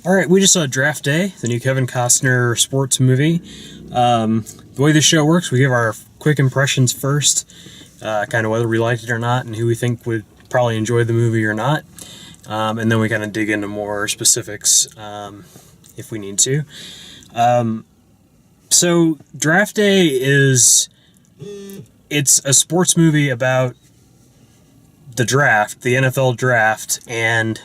All right, we just saw Draft Day, the new Kevin Costner sports movie. The way this show works, we give our quick impressions first, kind of whether we liked it or not, and who we think would probably enjoy the movie or not. And then we kind of dig into more specifics if we need to. So Draft Day it's a sports movie about the draft, the NFL draft, and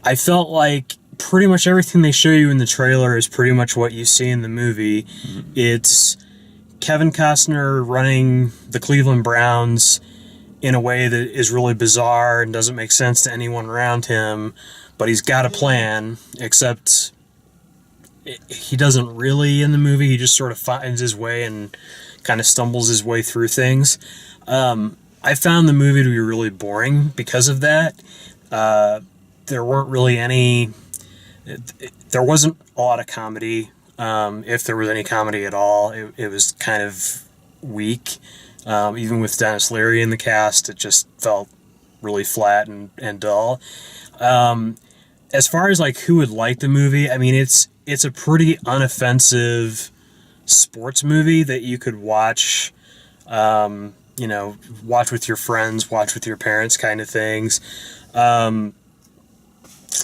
I felt like pretty much everything they show you in the trailer is pretty much what you see in the movie. Mm-hmm. It's Kevin Costner running the Cleveland Browns in a way that is really bizarre and doesn't make sense to anyone around him, but he's got a plan, except he doesn't really in the movie. He just sort of finds his way and kind of stumbles his way through things. I found the movie to be really boring because of that. There weren't really any... There wasn't a lot of comedy. If there was any comedy at all, it was kind of weak. Even with Denis Leary in the cast, it just felt really flat and dull. As far as like who would like the movie, I mean, it's a pretty unoffensive sports movie that you could watch, watch with your friends, watch with your parents kind of things.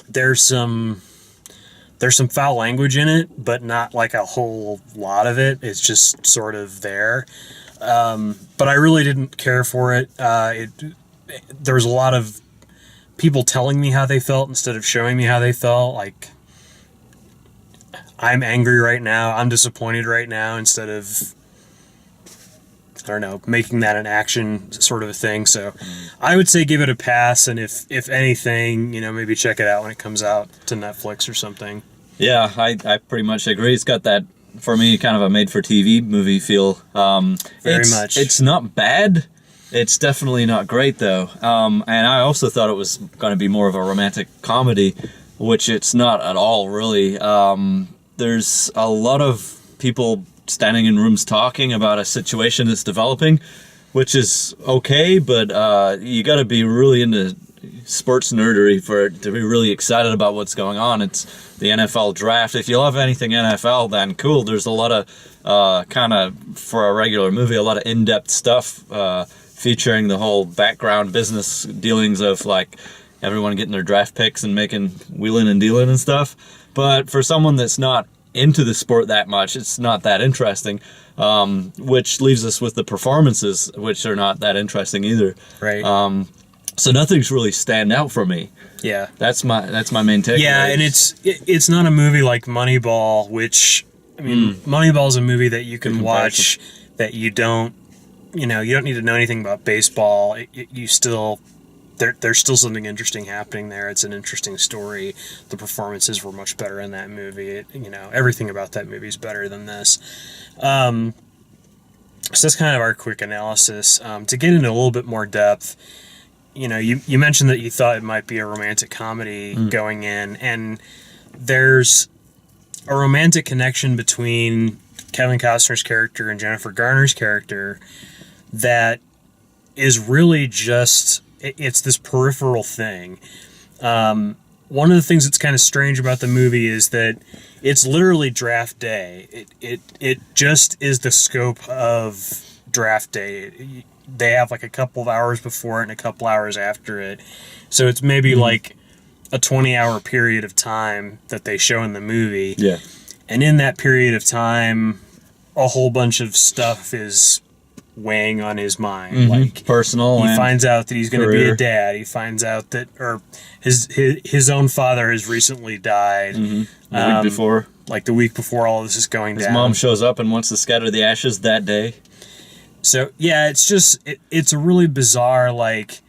There's some foul language in it, but not like a whole lot of it. It's just sort of there. But I really didn't care for it. There was a lot of people telling me how they felt instead of showing me how they felt. Like, I'm angry right now, I'm disappointed right now, instead of, I don't know, making that an action sort of a thing. So I would say give it a pass, and if anything, maybe check it out when it comes out to Netflix or something. Yeah, I pretty much agree. It's got that, for me, kind of a made-for-TV movie feel. Very much. It's not bad. It's definitely not great, though. And I also thought it was going to be more of a romantic comedy, which it's not at all, really. There's a lot of people standing in rooms talking about a situation that's developing, which is okay, but you got to be really into sports nerdery to be really excited about what's going on. It's the NFL draft. If you love anything NFL, then cool. There's a lot of kind of, for a regular movie, a lot of in-depth stuff featuring the whole background business dealings of like everyone getting their draft picks and making wheeling and dealing and stuff. But for someone that's not into the sport that much, it's not that interesting, which leaves us with the performances, which are not that interesting either. Right. So nothing's really stand out for me. Yeah. That's my main takeaway. Yeah, and it's not a movie like Moneyball, which, I mean, Moneyball's a movie that you can watch that you don't need to know anything about baseball. There's still something interesting happening there. It's an interesting story. The performances were much better in that movie. Everything about that movie is better than this. So that's kind of our quick analysis. To get into a little bit more depth, you mentioned that you thought it might be a romantic comedy going in, and there's a romantic connection between Kevin Costner's character and Jennifer Garner's character that is really just... It's this peripheral thing. One of the things that's kind of strange about the movie is that it's literally draft day. It just is the scope of draft day. They have like a couple of hours before it and a couple hours after it. So it's maybe like a 20-hour period of time that they show in the movie. Yeah. And in that period of time, a whole bunch of stuff is weighing on his mind, like personal. He finds out that he's going to be a dad. He finds out that, or his own father has recently died. The week before, like the week before all of this is going down. His mom shows up and wants to scatter the ashes that day. So yeah, it's just it's a really bizarre, like,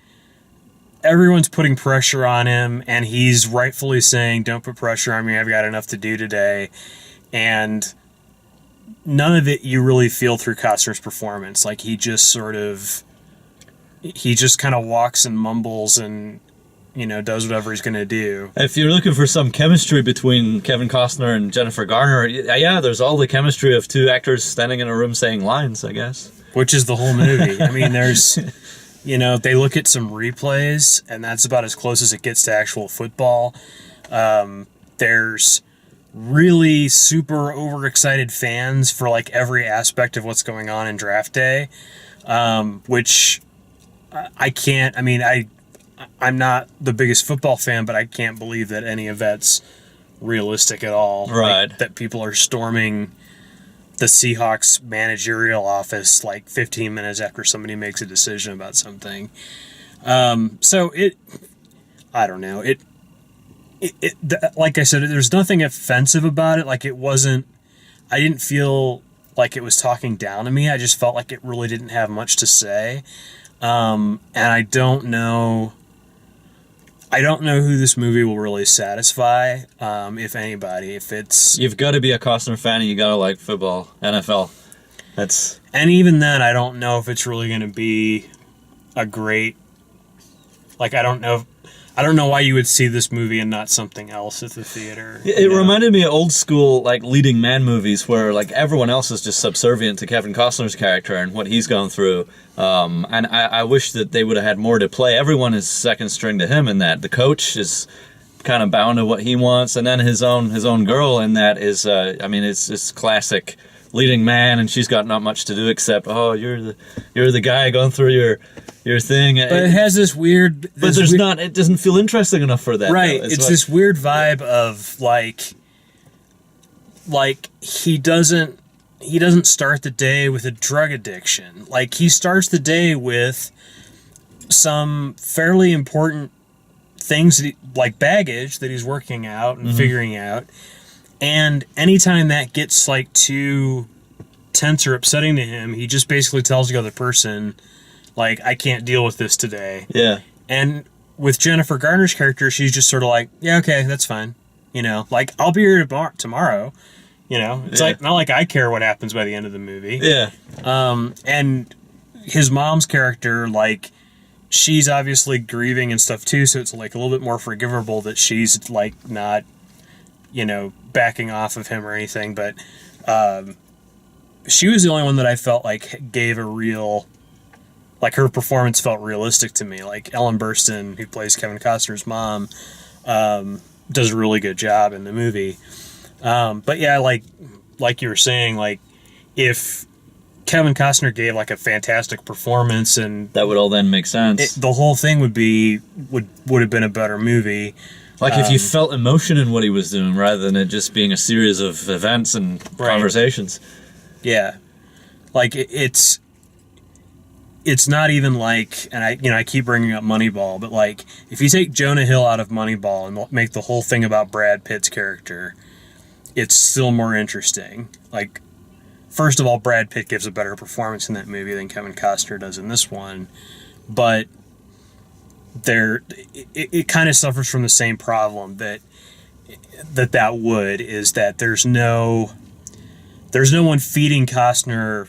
everyone's putting pressure on him, and he's rightfully saying, "Don't put pressure on me. I've got enough to do today," and none of it you really feel through Costner's performance. Like, he just kind of walks and mumbles and, does whatever he's going to do. If you're looking for some chemistry between Kevin Costner and Jennifer Garner, yeah, there's all the chemistry of two actors standing in a room saying lines, I guess. Which is the whole movie. I mean, there's, they look at some replays, and that's about as close as it gets to actual football. there's really super overexcited fans for like every aspect of what's going on in draft day, which I can't. I mean, I'm not the biggest football fan, but I can't believe that any of that's realistic at all. Right. Like, that people are storming the Seahawks managerial office like 15 minutes after somebody makes a decision about something. So I don't know. Like I said, there's nothing offensive about it. Like, I didn't feel like it was talking down to me. I just felt like it really didn't have much to say. And I don't know who this movie will really satisfy, if anybody. If it's... You've got to be a Costner fan and you got to like football, NFL. And even then, I don't know if it's really going to be a great... Like, I don't know why you would see this movie and not something else at the theater. It reminded me of old school, like, leading man movies where, like, everyone else is just subservient to Kevin Costner's character and what he's gone through. And I wish that they would have had more to play. Everyone is second string to him in that. The coach is kind of bound to what he wants, and then his own girl in that is, it's classic leading man, and she's got not much to do except, you're the guy going through your thing. But it has this weird... it doesn't feel interesting enough for that. Right, it's this weird vibe of, like he doesn't start the day with a drug addiction. Like, he starts the day with some fairly important things, like baggage that he's working out and figuring out. And anytime that gets, like, too tense or upsetting to him, he just basically tells the other person, like, I can't deal with this today. Yeah. And with Jennifer Garner's character, she's just sort of like, yeah, okay, that's fine. You know, like, I'll be here tomorrow. You know, it's like, not like I care what happens by the end of the movie. Yeah. And his mom's character, like, she's obviously grieving and stuff too, so it's like a little bit more forgivable that she's, like, not, you know, backing off of him or anything. But she was the only one that I felt like gave a real... Like, her performance felt realistic to me. Like, Ellen Burstyn, who plays Kevin Costner's mom, does a really good job in the movie. But yeah, like you were saying, like, if Kevin Costner gave, like, a fantastic performance, and that would all then make sense. The whole thing would have been a better movie. Like, if you felt emotion in what he was doing rather than it just being a series of events and conversations. Yeah. Like, it's not even like, and I keep bringing up Moneyball, but, like, if you take Jonah Hill out of Moneyball and make the whole thing about Brad Pitt's character, it's still more interesting. Like, first of all, Brad Pitt gives a better performance in that movie than Kevin Costner does in this one, but it kind of suffers from the same problem that would, is that there's no one feeding Costner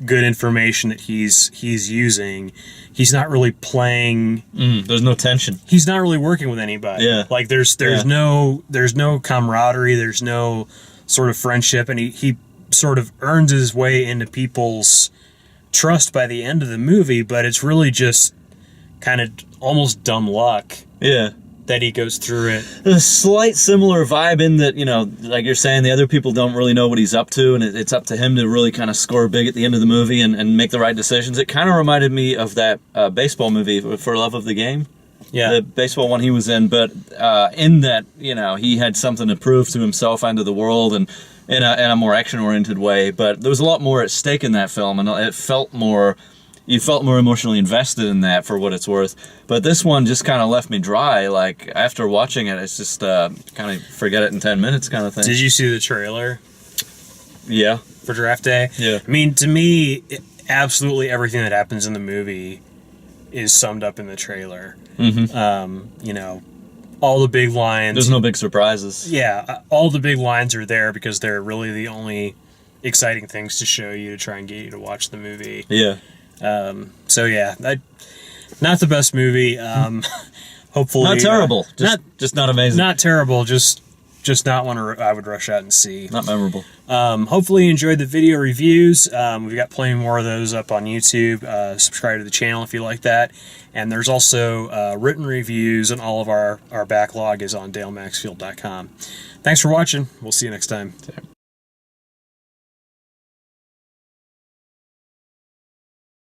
good information that he's using. He's not really playing. There's no tension. He's not really working with anybody. Yeah. Like, there's no camaraderie. There's no sort of friendship, and he sort of earns his way into people's trust by the end of the movie. But it's really just kind of almost dumb luck. Yeah. That he goes through it. There's a slight similar vibe in that, you know, like you're saying, the other people don't really know what he's up to, and it's up to him to really kind of score big at the end of the movie and make the right decisions. It kind of reminded me of that baseball movie, For Love of the Game. Yeah. The baseball one he was in, but in that, you know, he had something to prove to himself and to the world, and in a more action-oriented way. But there was a lot more at stake in that film, and it felt more... You felt more emotionally invested in that, for what it's worth. But this one just kind of left me dry. Like, after watching it, it's just kind of forget it in 10 minutes kind of thing. Did you see the trailer? Yeah. For Draft Day? Yeah. I mean, to me, absolutely everything that happens in the movie is summed up in the trailer. Mm-hmm. You know, all the big lines. There's no big surprises. Yeah, all the big lines are there because they're really the only exciting things to show you to try and get you to watch the movie. Yeah. So yeah, not the best movie. Hopefully, not terrible. Just not amazing. Not terrible. Just just not one I would rush out and see. Not memorable. Hopefully you enjoyed the video reviews. We've got plenty more of those up on YouTube. Subscribe to the channel if you like that. And there's also written reviews, and all of our backlog is on DaleMaxfield.com. Thanks for watching. We'll see you next time.